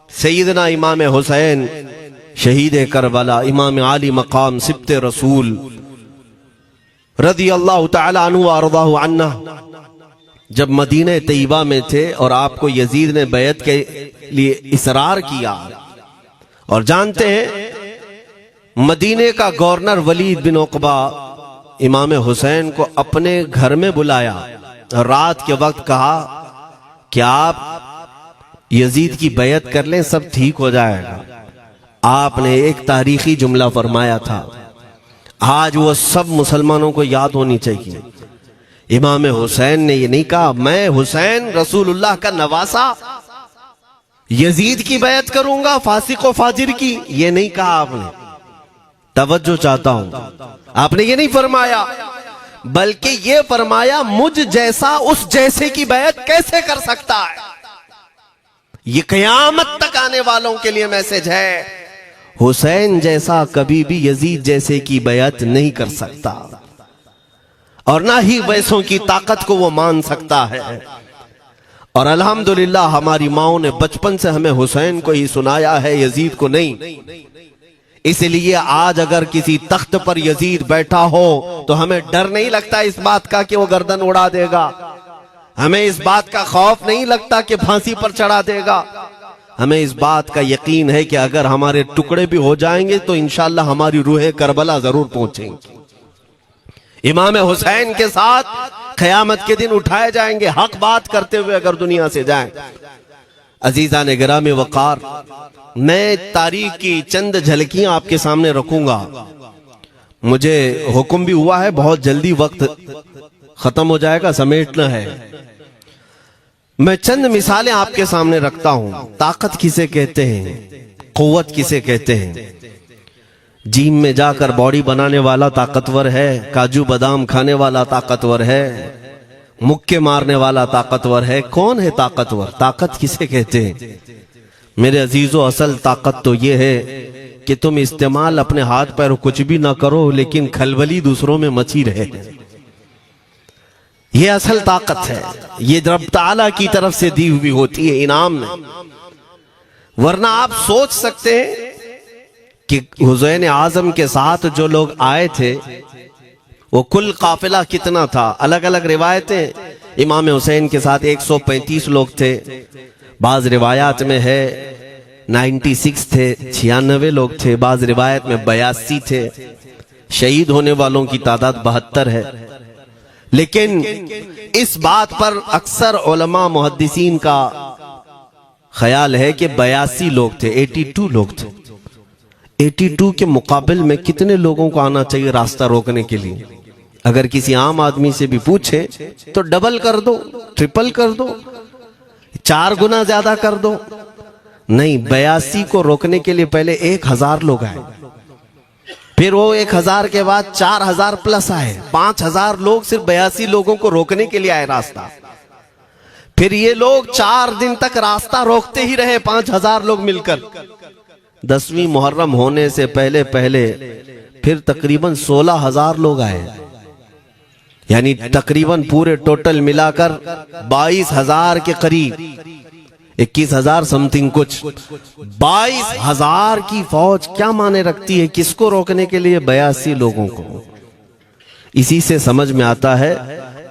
सैयदना इमाम हुसैन शहीद करबला, इमाम आली मकाम सिब्ते रसूल रज़ी अल्लाह तआला अन्हु व अर्ज़ाहु अन्ना, जब मदीने तैयबा में थे और आपको यजीद ने बैत के लिए इसरार किया, और जानते हैं मदीने का गवर्नर वलीद बिन उक़बा इमाम हुसैन को अपने घर में बुलाया और रात के वक्त कहा कि आप यजीद की बैत कर लें, सब ठीक हो जाएगा। आपने एक तारीखी जुमला फरमाया था, आज वो सब मुसलमानों को याद होनी चाहिए। इमाम हुसैन ने ये नहीं कहा मैं हुसैन रसूलुल्लाह का नवासा यजीद की बैत करूंगा फासिक व फाजिर की, ये नहीं कहा आपने। तवज्जो चाहता हूं, आपने ये नहीं फरमाया, बल्कि ये फरमाया मुझ जैसा उस जैसे की बैत कैसे कर सकता है। ये क़यामत तक आने वालों के लिए मैसेज है, हुसैन जैसा कभी भी यजीद जैसे की बैत नहीं कर सकता, और ना ही वैसों की ताकत को वो मान सकता है। और अल्हम्दुलिल्लाह हमारी माओ ने बचपन से हमें हुसैन को ही सुनाया है, यजीद को नहीं। इसलिए आज अगर किसी तख्त पर यजीद बैठा हो तो हमें डर नहीं लगता इस बात का कि वो गर्दन उड़ा देगा, हमें इस बात का खौफ नहीं लगता कि फांसी पर चढ़ा देगा। हमें इस बात का यकीन है कि अगर हमारे टुकड़े भी हो जाएंगे तो इंशाअल्लाह हमारी रूह करबला जरूर पहुंचेंगी। इमाम हुसैन के साथ क़यामत के दिन उठाए जाएंगे, हक बात करते हुए अगर दुनिया से जाएं। अजीज़ान गिरामी वक़ार, मैं तारीख की चंद झलकियां आपके सामने रखूंगा। मुझे हुक्म भी हुआ है, बहुत जल्दी वक्त खत्म हो जाएगा, समेटना है। मैं चंद मिसालें आपके सामने रखता हूं। ताकत किसे कहते हैं, कुव्वत किसे कहते हैं। जिम में जाकर बॉडी बनाने वाला ताकतवर है, काजू बादाम खाने वाला ताकतवर है, मुक्के मारने वाला ताकतवर है। कौन है ताकतवर? ताकत किसे कहते हैं? मेरे अजीजों, असल ताकत तो ये है कि तुम इस्तेमाल अपने हाथ पैर कुछ भी ना करो, लेकिन खलबली दूसरों में मची रहे। ये असल ताकत है, ये रब ताला की तरफ से दी हुई होती है इनाम में। वरना आप सोच सकते हैं कि हुसैन आजम के साथ जो लोग आए थे वो कुल काफिला कितना था। अलग अलग रिवायतें, इमाम हुसैन के साथ 135 लोग थे, बाज रिवायात में है 96 थे, 96 लोग थे, बाज रिवायत में 82 थे। शहीद होने वालों की तादाद 72 है। लेकिन इस बात पर अक्सर उलमा मुहद्दिसीन का ख्याल है कि 82 लोग थे, 82 लोग थे। 82 के मुकाबिल में कितने लोगों को आना चाहिए रास्ता रोकने के लिए? अगर किसी आम आदमी से भी पूछे तो डबल कर दो, ट्रिपल कर दो, 4 गुना ज्यादा कर दो। नहीं, 82 को रोकने के लिए पहले 1000 लोग आए, फिर वो 1000 के बाद 4000 प्लस आए, 5000 लोग सिर्फ 82 लोगों को रोकने के लिए आए रास्ता। फिर ये लोग 4 दिन तक रास्ता रोकते ही रहे, 5000 लोग मिलकर। 10वीं मुहर्रम होने से पहले पहले फिर तकरीबन 16000 लोग आए, यानी तकरीबन पूरे टोटल मिलाकर 22000 के करीब, 21000 समथिंग कुछ। 22000 की फौज क्या माने रखती है? किसको रोकने के लिए? 82 लोगों को। इसी से समझ में आता है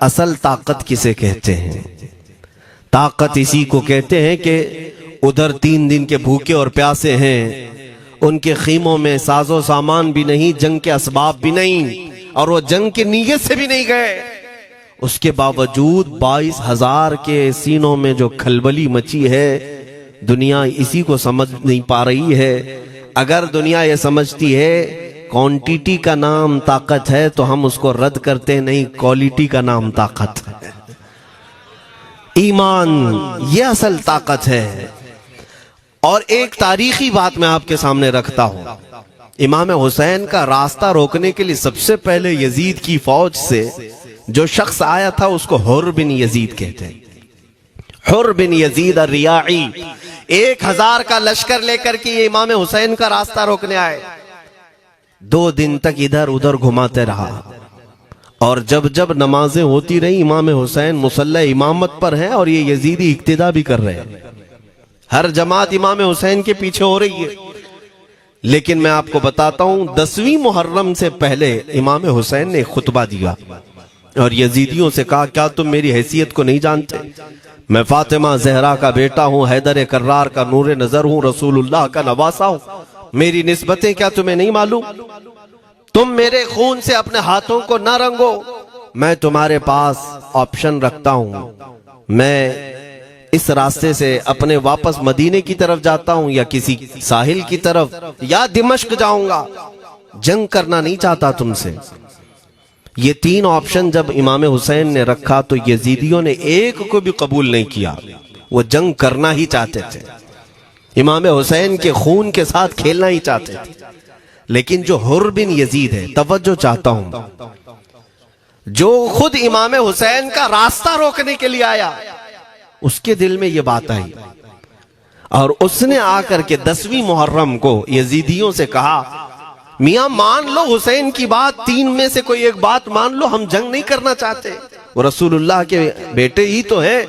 असल ताकत किसे कहते हैं। ताकत इसी को कहते हैं कि उधर 3 दिन के भूखे और प्यासे हैं, उनके खीमों में साजो सामान भी नहीं, जंग के असबाब भी नहीं, और वो जंग की नीयत से भी नहीं गए। उसके बावजूद 22000 के सीनों में जो खलबली मची है, दुनिया इसी को समझ नहीं पा रही है। अगर दुनिया ये समझती है क्वांटिटी का नाम ताकत है तो हम उसको रद्द करते नहीं, क्वालिटी का नाम ताकत है। ईमान ये असल ताकत है। और एक तारीखी बात मैं आपके सामने रखता हूं। इमाम हुसैन का रास्ता रोकने के लिए सबसे पहले यजीद की फौज से जो शख्स आया था उसको हुर बिन यजीद कहते हैं। हुर बिन यजीद रियाई 1000 का लश्कर लेकर के ये इमाम हुसैन का रास्ता रोकने आए। 2 दिन तक इधर उधर घुमाते रहा, और जब जब नमाजें होती रही, इमाम हुसैन मुसल्ला इमामत पर हैं और ये यजीदी इक्तिदा भी कर रहे हैं। हर जमात इमाम हुसैन के पीछे हो रही है। लेकिन मैं आपको बताता हूं 10वीं मुहर्रम से पहले इमाम हुसैन ने खुतबा दिया और यजीदियों से कहा, क्या तुम मेरी हैसियत को नहीं जानते? मैं फातिमा जहरा का बेटा हूं, हैदर कर्रार का नूर नजर हूं, रसूलुल्लाह का नवासा हूं। मेरी निस्बतें क्या तुम्हें नहीं मालूम? तुम मेरे खून से अपने हाथों को न रंगो। मैं तुम्हारे पास ऑप्शन रखता हूं, मैं इस रास्ते से अपने वापस मदीने की तरफ जाता हूं या किसी साहिल की तरफ या दिमश्क जाऊंगा। जंग करना नहीं चाहता तुमसे। ये 3 ऑप्शन जब इमाम हुसैन ने रखा तो यजीदियों ने एक को भी कबूल नहीं किया। वो जंग करना ही चाहते थे, इमाम हुसैन के खून के साथ खेलना ही चाहते थे। लेकिन जो हुर बिन यजीद है, तवज्जो चाहता हूं, जो खुद इमाम हुसैन का रास्ता रोकने के लिए आया, उसके दिल में यह बात आई और उसने आकर के 10वीं मुहर्रम को यजीदियों से कहा, मियां मान लो हुसैन की बात, 3 में से कोई एक बात मान लो, हम जंग नहीं करना चाहते, वो रसूलुल्लाह के बेटे ही तो हैं।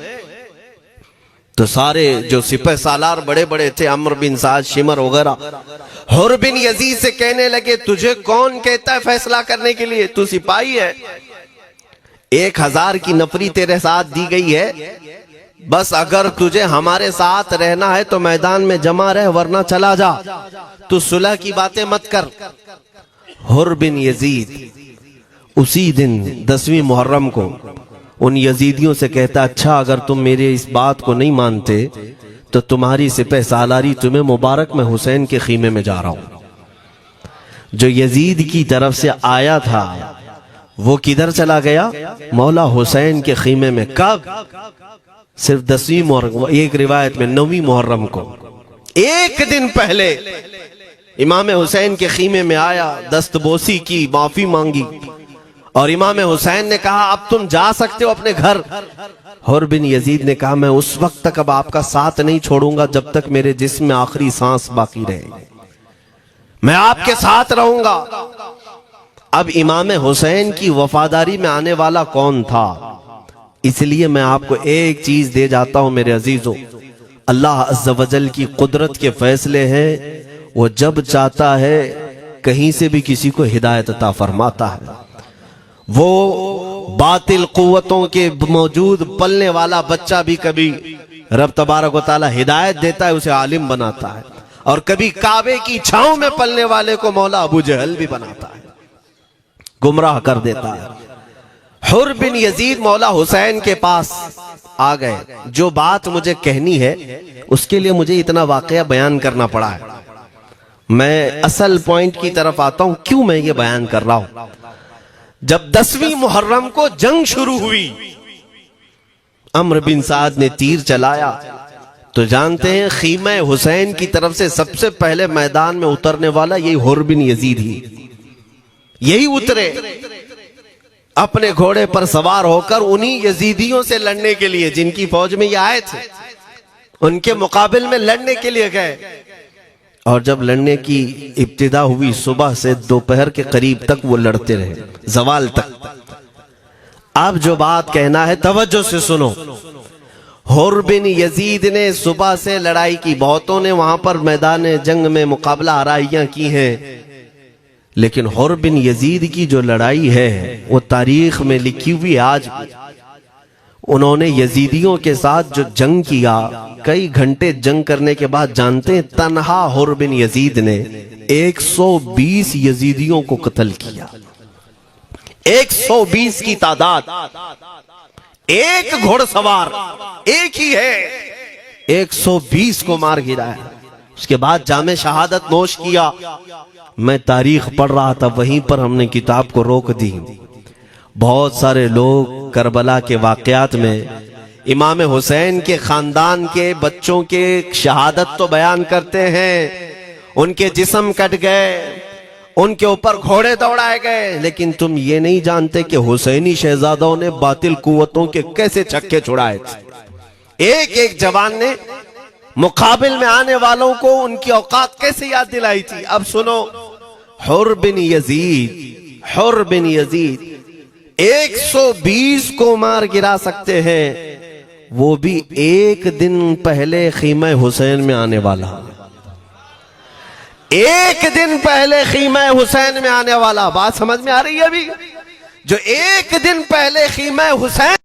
तो सारे जो सिपह सालार बड़े बड़े थे, अम्र बिन साद, शिमर वगैरह, हुर बिन यजीद से कहने लगे, तुझे कौन कहता है फैसला करने के लिए? तू सिपाही है, 1000 की नफरी तेरे साथ दी गई है, बस अगर तुझे हमारे साथ रहना है तो मैदान में जमा रह, वरना चला जा, तू सुलह की बातें मत कर। हुर बिन यजीद उसी दिन 10वीं मुहर्रम को उन यजीदियों से कहता, अच्छा अगर तुम मेरे इस बात को नहीं मानते तो तुम्हारी सिपह सालारी तुम्हें मुबारक, मैं हुसैन के खीमे में जा रहा हूं। जो यजीद की तरफ से आया था वो किधर चला गया? मौला हुसैन के खीमे में। कब? सिर्फ 10वीं मुहर्रम, एक रिवायत में 9वीं मुहर्रम को, एक दिन पहले इमाम हुसैन के खीमे में आया, दस्तबोसी की, माफी मांगी और इमाम हुसैन ने कहा, अब तुम जा सकते हो अपने घर। हुर बिन यजीद ने कहा, मैं उस वक्त तक अब आपका साथ नहीं छोड़ूंगा जब तक मेरे जिस्म में आखिरी सांस बाकी रहे, मैं आपके साथ रहूंगा। अब इमाम हुसैन की वफादारी में आने वाला कौन था? इसलिए मैं आपको एक चीज दे जाता हूं मेरे अजीजों, अल्लाह अज़्ज़ व जल की कुदरत के फैसले हैं, वो जब चाहता है कहीं से भी किसी को हिदायत अता फरमाता है। वो बातिल कुव्वतों के मौजूद पलने वाला बच्चा भी कभी रब तबारक व तआला हिदायत देता है, उसे आलिम बनाता है, और कभी काबे की छांव में पलने वाले को मौला अबू जहल भी बनाता है, गुमराह कर देता है। हुर बिन यजीद मौला हुसैन के पास आ गए। जो बात मुझे कहनी है उसके लिए मुझे इतना वाकया बयान करना पड़ा है। मैं असल पॉइंट की तरफ आता हूं, क्यों मैं ये बयान कर रहा हूं। जब 10वीं मुहर्रम को जंग शुरू हुई, अम्र बिन साद ने तीर चलाया, तो जानते हैं खीमा हुसैन की तरफ से सबसे पहले मैदान में उतरने वाला यही हुर बिन यजीद ही, यही उतरे अपने घोड़े पर सवार होकर उन्हीं यजीदियों से लड़ने के लिए जिनकी फौज में ये आए थे, उनके मुकाबिल में लड़ने के लिए गए। और जब लड़ने की इब्तिदा हुई, सुबह से दोपहर के करीब तक वो लड़ते रहे, जवाल तक। अब जो बात कहना है तवज्जो से सुनो। हुर बिन यजीद ने सुबह से लड़ाई की, बहुतों ने वहां पर मैदान जंग में मुकाबला आराइयां की हैं, लेकिन हुर बिन यजीद की जो लड़ाई है वो तारीख में लिखी हुई। आज उन्होंने यजीदियों के साथ जो जंग किया, कई घंटे जंग करने के बाद, जानते हैं तन्हा हुर बिन यजीद ने 120 यजीदियों को कत्ल किया। 120 की तादाद, एक घोड़सवार एक ही है, 120 को मार गिराया। उसके बाद जामे शहादत नोश किया। मैं तारीख पढ़ रहा था, वहीं पर हमने किताब को रोक दी। बहुत सारे लोग करबला के वाकयात में इमाम हुसैन के खानदान के बच्चों के शहादत तो बयान करते हैं, उनके जिस्म कट गए, उनके ऊपर घोड़े दौड़ाए गए, लेकिन तुम ये नहीं जानते कि हुसैनी शहजादों ने बातिल कुव्वतों के कैसे छक्के छुड़ाए थे। एक एक जवान ने मुकाबिल में आने वालों को उनकी औकात कैसे याद दिलाई थी। अब सुनो, हुर बिन यजीद 120 को मार गिरा सकते हैं, वो भी एक दिन पहले खीमा हुसैन में आने वाला, एक दिन पहले खीमा हुसैन में आने वाला। बात समझ में आ रही है अभी? जो एक दिन पहले खीमा हुसैन